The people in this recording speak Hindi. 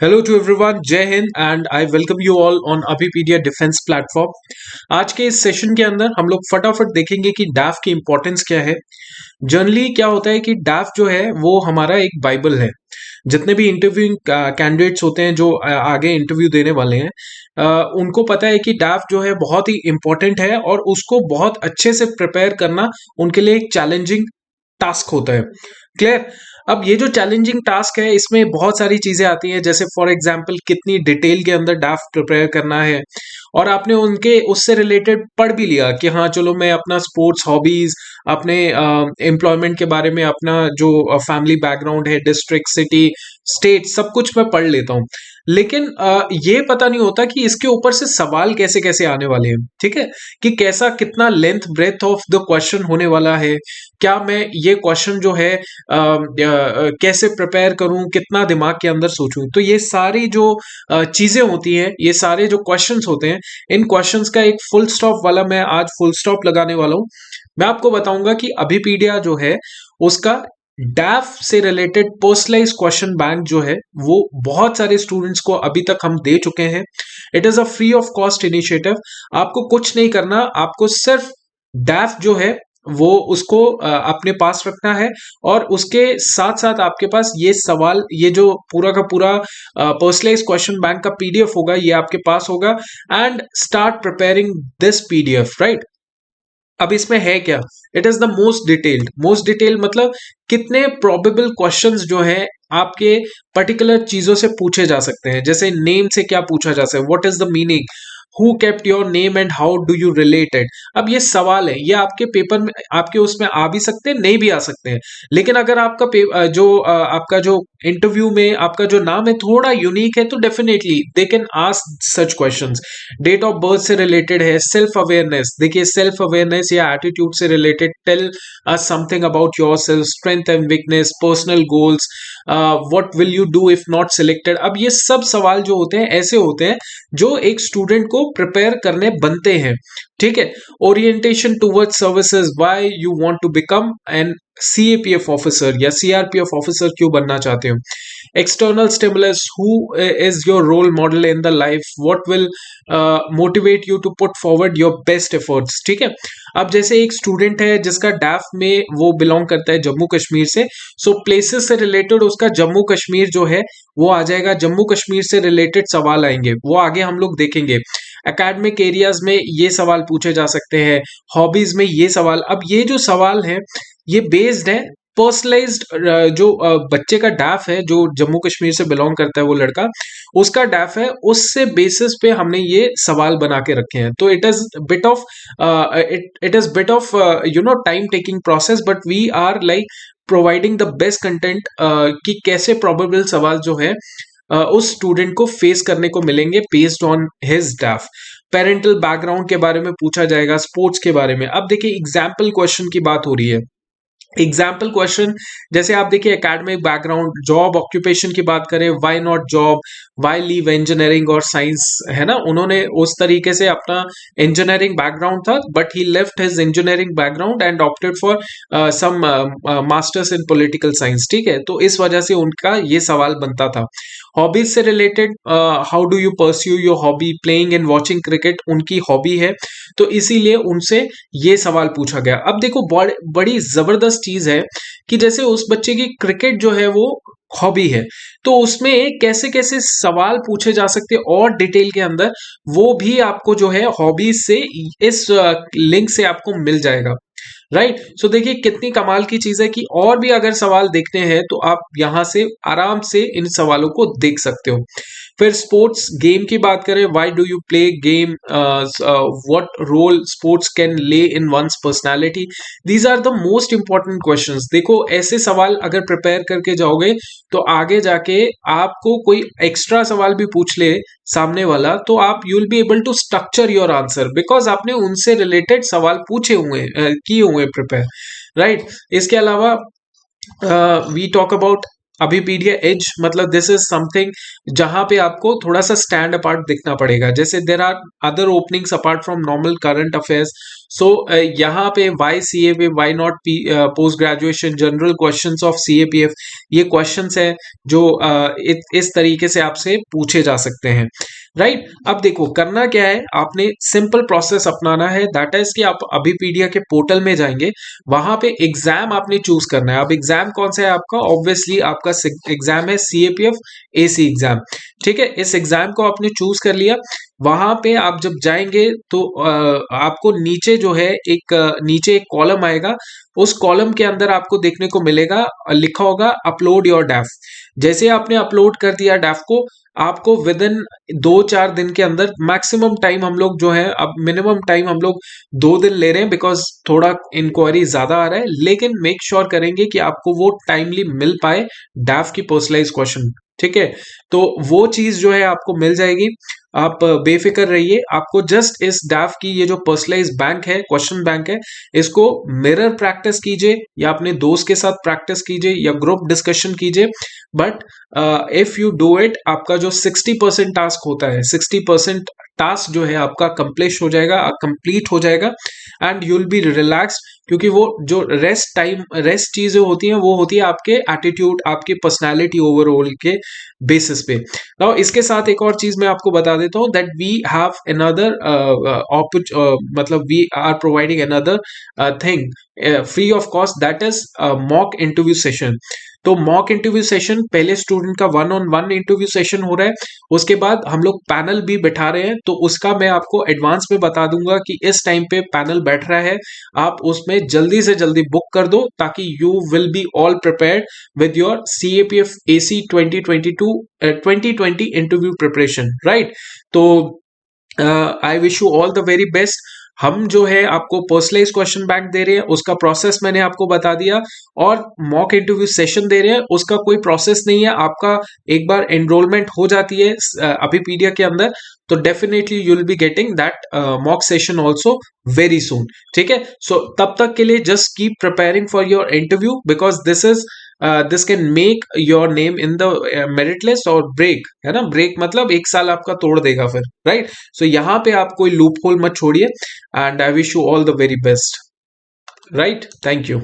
हेलो टू एवरीवन, जय Hind and I welcome you all on Abhipedia defence platform. आज के इस सेशन के अंदर हम लोग फटाफट देखेंगे कि डैफ की इंपॉर्टेंस क्या है। जनरली क्या होता है कि डैफ जो है वो हमारा एक बाइबल है। जितने भी इंटरव्यू कैंडिडेट्स होते हैं जो आगे इंटरव्यू देने वाले हैं, उनको पता है कि डैफ जो है बहुत ही इंपॉर्टेंट है और उसको बहुत अच्छे से प्रिपेयर करना उनके लिए एक चैलेंजिंग टास्क होता है। क्लियर। अब ये जो चैलेंजिंग टास्क है इसमें बहुत सारी चीजें आती हैं, जैसे फॉर एग्जांपल कितनी डिटेल के अंदर ड्राफ्ट प्रिपेयर करना है। और आपने उनके उससे रिलेटेड पढ़ भी लिया कि हाँ चलो मैं अपना स्पोर्ट्स हॉबीज, अपने एम्प्लॉयमेंट के बारे में, अपना जो फैमिली बैकग्राउंड है, डिस्ट्रिक्ट, सिटी, स्टेट, सब कुछ मैं पढ़ लेता हूँ। लेकिन ये पता नहीं होता कि इसके ऊपर से सवाल कैसे कैसे आने वाले हैं। ठीक है, कि कैसा कितना length breadth of the question होने वाला है। क्या मैं ये क्वेश्चन जो है कैसे प्रिपेयर करूं, कितना दिमाग के अंदर सोचूं। तो ये सारी जो चीजें होती हैं, ये सारे जो क्वेश्चंस होते हैं, इन क्वेश्चंस का एक फुल स्टॉप वाला मैं आज फुल स्टॉप लगाने वाला हूं। मैं आपको बताऊंगा कि अभिपीडिया जो है उसका डैफ से रिलेटेड पर्सनलाइज क्वेश्चन बैंक जो है वो बहुत सारे स्टूडेंट्स को अभी तक हम दे चुके हैं। It is a free of cost initiative. आपको कुछ नहीं करना, आपको सिर्फ डैफ जो है वो उसको अपने पास रखना है। और उसके साथ साथ आपके पास ये सवाल, ये जो पूरा का पूरा पर्सनलाइज क्वेश्चन बैंक का पीडीएफ होगा, ये आपके पास होगा। And start preparing this PDF, right. अब इसमें है क्या? It is the most detailed मतलब कितने प्रोबेबल क्वेश्चंस जो है आपके पर्टिकुलर चीजों से पूछे जा सकते हैं। जैसे नेम से क्या पूछा जा सकता है, what is the meaning, who kept your name and how do you related. अब ये सवाल है, ये आपके पेपर में, आपके उसमें आ भी सकते हैं, नहीं भी आ सकते हैं। लेकिन अगर आपका आपका जो इंटरव्यू में आपका जो नाम है थोड़ा यूनिक है, तो definitely they can ask such questions. Date of birth से रिलेटेड है, सेल्फ अवेयरनेस, देखिए सेल्फ अवेयरनेस या एटीट्यूड से related, tell us something about yourself, strength and weakness, personal goals, what will you do if not selected. अब ये सब सवाल जो होते हैं ऐसे होते हैं जो एक स्टूडेंट को प्रिपेयर करने बनते हैं। ठीक है। Orientation towards services, why you want to become an CAPF officer या सीआरपीएफ ऑफिसर, क्यों बनना चाहते हो। External stimulus, who is your role model in the life, what will motivate you to put forward your best efforts. ठीक है। अब जैसे एक स्टूडेंट है जिसका डैफ में वो बिलोंग करता है जम्मू कश्मीर से, सो प्लेसेस से रिलेटेड उसका जम्मू कश्मीर जो है वो आ जाएगा। जम्मू कश्मीर से रिलेटेड सवाल आएंगे, वो आगे हम लोग देखेंगे। एकेडमिक एरियाज में ये सवाल पूछे जा सकते हैं, हॉबीज में ये सवाल। अब ये जो सवाल है ये बेस्ड है पर्सनलाइज्ड, जो बच्चे का डैफ है जो जम्मू कश्मीर से बिलोंग करता है वो लड़का, उसका डैफ है, उससे बेसिस पे हमने ये सवाल बना के रखे हैं। तो it is bit of time taking process, but we are like providing the best content कि कैसे प्रोबेबल सवाल जो है उस स्टूडेंट को फेस करने को मिलेंगे based on his डैफ। Parental background के बारे में पूछा जाएगा, स्पोर्ट्स के बारे में। अब देखिए एग्जाम्पल क्वेश्चन की बात हो रही है। एग्जाम्पल क्वेश्चन जैसे आप देखिए एकेडमिक बैकग्राउंड, जॉब ऑक्यूपेशन की बात करें, why not job, why leave engineering और साइंस, है ना। उन्होंने उस तरीके से अपना इंजीनियरिंग बैकग्राउंड था, but he left his engineering background and opted for some masters in political science. ठीक है, तो इस वजह से उनका ये सवाल बनता था। हॉबीज से related, how do you pursue your hobby, playing and watching cricket उनकी हॉबी है, तो इसीलिए उनसे ये सवाल पूछा गया। अब देखो बड़ी जबरदस्त चीज है कि जैसे उस बच्चे की क्रिकेट जो है वो हॉबी है, तो उसमें कैसे कैसे सवाल पूछे जा सकते हैं और डिटेल के अंदर, वो भी आपको जो है हॉबीज से इस लिंक से आपको मिल जाएगा। राइट। सो देखिए कितनी कमाल की चीज है कि और भी अगर सवाल देखते हैं तो आप यहां से आराम से इन सवालों को देख सकते हो। फिर स्पोर्ट्स गेम की बात करें, why do you play game, what role sports can play in one's personality, these are the most important questions. देखो ऐसे सवाल अगर प्रिपेयर करके जाओगे तो आगे जाके आपको कोई एक्स्ट्रा सवाल भी पूछ ले सामने वाला, तो आप you will be able to structure your answer, because आपने उनसे रिलेटेड सवाल पूछे हुए किए हुए प्रिपेयर। राइट। इसके अलावा we talk about Abhipedia as मतलब दिस इज समथिंग जहां पे आपको थोड़ा सा स्टैंड अपार्ट दिखना पड़ेगा, जैसे there are other openings apart from normal current affairs. So यहाँ पे वाई सी ए पे, why not post graduation, general questions of CAPF, ये क्वेश्चंस है जो इस तरीके से आपसे पूछे जा सकते हैं, राइट। अब देखो करना क्या है, आपने सिंपल प्रोसेस अपनाना है, दैट इज कि आप अभिपीडिया के पोर्टल में जाएंगे, वहां पे एग्जाम आपने चूज करना है। अब एग्जाम कौन सा है आपका, ऑब्वियसली आपका एग्जाम है CAPF AC एग्जाम, ठीक है। इस एग्जाम को आपने चूज कर लिया, वहां पे आप जब जाएंगे तो आपको नीचे जो है नीचे एक कॉलम आएगा, उस कॉलम के अंदर आपको देखने को मिलेगा, लिखा होगा अपलोड योर डैफ। जैसे आपने अपलोड कर दिया डैफ को, आपको विद इन 2-4 दिन के अंदर, मैक्सिमम टाइम हम लोग जो है, अब मिनिमम टाइम हम लोग 2 दिन ले रहे हैं बिकॉज थोड़ा इंक्वायरी ज्यादा आ रहा है, लेकिन मेक श्योर करेंगे कि आपको वो टाइमली मिल पाए डैफ की पर्सनलाइज क्वेश्चन, ठीक है। तो वो चीज जो है आपको मिल जाएगी, आप बेफिक्र रहिए। आपको जस्ट इस डैफ की ये जो पर्सनलाइज बैंक है, क्वेश्चन बैंक है, इसको मिरर प्रैक्टिस कीजिए, या अपने दोस्त के साथ प्रैक्टिस कीजिए, या ग्रुप डिस्कशन कीजिए। But if you do it, आपका जो 60% टास्क होता है, 60% टास्क जो है आपका कंप्लीट हो जाएगा and you will B relaxed, क्योंकि वो जो रेस्ट चीजें होती हैं वो होती है आपके एटीट्यूड, आपके पर्सनालिटी ओवरऑल के बेसिस पे। नाउ इसके साथ एक और चीज मैं आपको बता देता हूँ, दैट वी हैव अनदर मतलब we are providing another thing free of cost, that is mock interview session. तो मॉक इंटरव्यू सेशन, पहले स्टूडेंट का 1-on-1 इंटरव्यू सेशन हो रहा है, उसके बाद हम लोग पैनल भी बैठा रहे हैं, तो उसका मैं आपको एडवांस में बता दूंगा कि इस टाइम पे पैनल बैठ रहा है, आप उसमें जल्दी से जल्दी बुक कर दो, ताकि you will be all prepared with your CAPF AC 2020 interview preparation, right. तो I wish you all the very best. हम जो है आपको पर्सनलाइज क्वेश्चन बैंक दे रहे हैं, उसका प्रोसेस मैंने आपको बता दिया, और मॉक इंटरव्यू सेशन दे रहे हैं, उसका कोई प्रोसेस नहीं है। आपका एक बार एनरोलमेंट हो जाती है अभिपीडिया के अंदर, तो definitely you will be getting that mock session also very soon, ठीक है। सो तब तक के लिए just keep preparing for your interview, because this can make your name in the merit list, और ब्रेक है ना, ब्रेक मतलब 1 साल आपका तोड़ देगा फिर, राइट। सो यहाँ पे आप कोई लूप होल मत छोड़िए, and I wish you all the very best, right. Thank you.